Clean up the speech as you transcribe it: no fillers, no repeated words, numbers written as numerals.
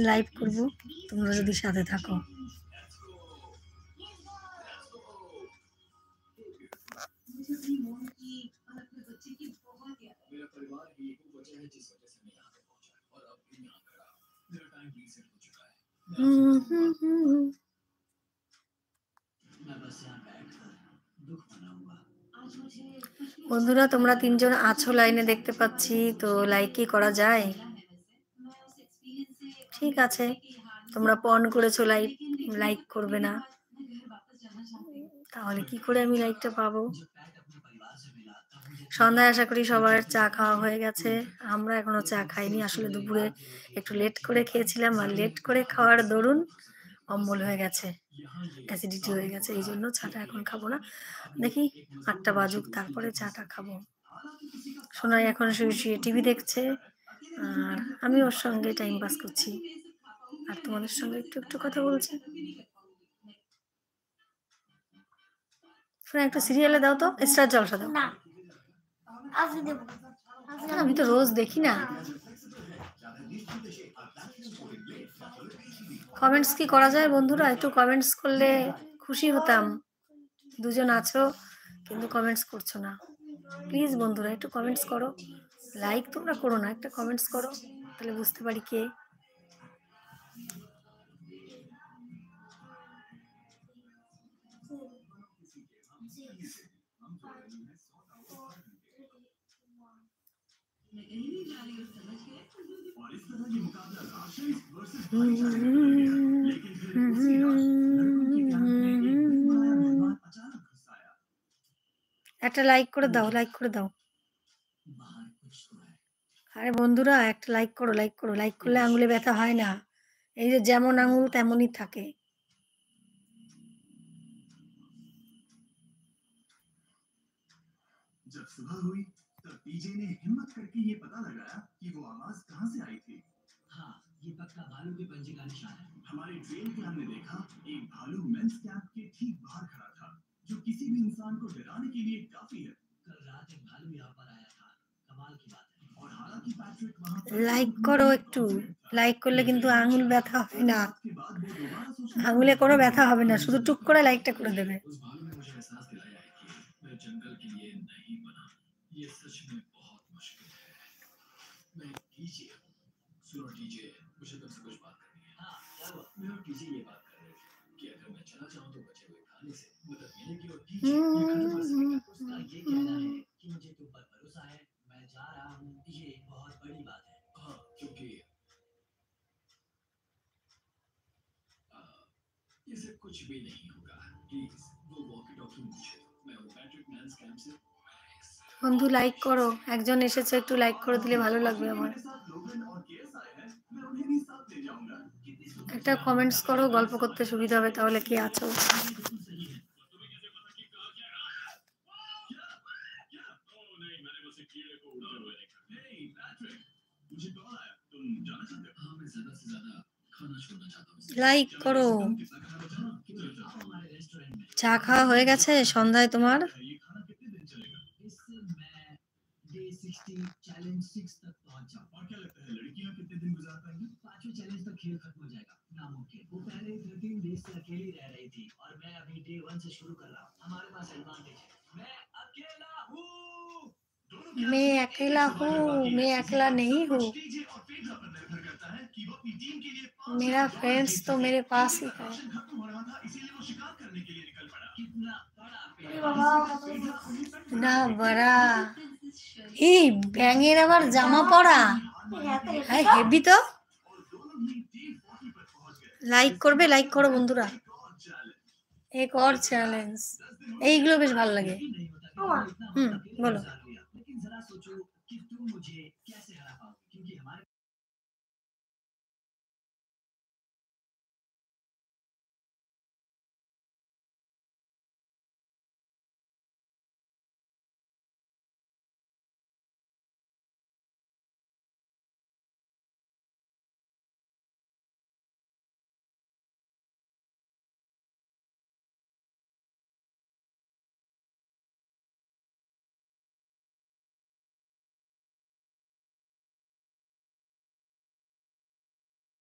Live করব, তোমরা যদি সাথে থাকো। বন্ধুরা, তোমরা তিনজন আছো লাইনে দেখতে পাচ্ছি, তো লাইক কি করা যায়? ঠিক আছে, তোমরা পণ করেছো লাইক করবে না, তাহলে কি করে আমি লাইকটা পাবো? সন্ধ্যায় আশা করি সবার চা খাওয়া হয়ে গেছে। আমরা এখনো চা খাইনি, আসলে দুপুরে একটু লেট করে খেয়েছিলাম, আর লেট করে খাওয়ার দরুন অম্বল হয়ে গেছে, অ্যাসিডিটি হয়ে গেছে, এই জন্য চাটা এখন খাবো না। দেখি 8টা বাজুক, তারপরে চাটা খাবো। সোনাই এখন শুয়ে শুয়ে টিভি দেখছে, আর আমি ওর সঙ্গে টাইম পাস করছি, আর তোমাদের সঙ্গে একটু একটু কথা বলছি। শোনা, একটু সিরিয়ালে দাও তো, স্টার জলসা দাও। আমি তো রোজ দেখি না। কমেন্টস কি করা যায় বন্ধুরা? একটু কমেন্টস করলে খুশি হতাম। দুজন আছো কিন্তু কমেন্টস করছো না। প্লিজ বন্ধুরা, একটু কমেন্টস করো। লাইক তোমরা করো না, একটা কমেন্টস করো, তাহলে বুঝতে পারি কে। একটা লাইক করে দাও, লাইক করে দাও। আরে বন্ধুরা, একটা লাইক করো, লাইক করো। লাইক করলে আঙুলে ব্যথা হয় না, এই যে যেমন আঙুল তেমনই থাকে। जब सुबह हुई तब पीजे ने हिम्मत करके ये पता लगाया कि वो आवाज कहां से आई थी। हाँ, ये पक्का भालू के पंजे का निशान है। हमारे ट्रेन के हमने देखा एक भालू मेंस कैंप के ठीक बाहर खड़ा था, जो किसी भी इंसान को डराने के लिए काफी है। कल रात एक भालू यहाँ पर आया था, कमाल की बात है। और हालांकि पैट्रिक वहां लाइक करो একটু, লাইক করলে কিন্তু আঙুল ব্যথা হয় না, আঙুলে কোনো ব্যথা হবে না, শুধু টুক করে লাইকটা করে দেবে। मैं जंगल के लिए नहीं बना, ये सच में बहुत मुश्किल है। मैं डीजे हूँ, सुनो डीजे, मुझे तुमसे कुछ बात करनी है। हाँ, क्या हुआ? मैं और डीजे ये बात कर रहे थे कि अगर मैं चला जाऊँ तो बचे हुए खाने से मदद मिलेगी, और डीजे ये खत्म कर सकेगा। उसका ये कहना है कि मुझे तुम पर भरोसा है, मैं जा रहा हूँ, ये बहुत बड़ी बात है। हाँ, क्योंकि इसे कुछ भी नहीं होगा। प्लीज वो वॉकी टॉकी मुझे दो, मैं वो पैट्रिक मैंस कैंप से। বন্ধু লাইক করো, একজন এসেছে, একটু লাইক করে দিলে ভালো লাগবে আমার। একটা কমেন্টস করো, গল্প করতে সুবিধা হবে, তাহলে কি আছো। লাইক করো। চা খাওয়া হয়ে গেছে সন্ধ্যায় তোমার? मैं अकेला हूँ, मैं अकेला नहीं हूँ, मेरा फ्रेंड्स तो मेरे पास ही है। না বড়া, এই ব্যাঙের আবার জামা পরা, হ্যাঁ হেভি তো। লাইক করবে, লাইক করো বন্ধুরা। এক और চ্যালেঞ্জ, এইগুলো বেশ ভালো লাগে। বলো।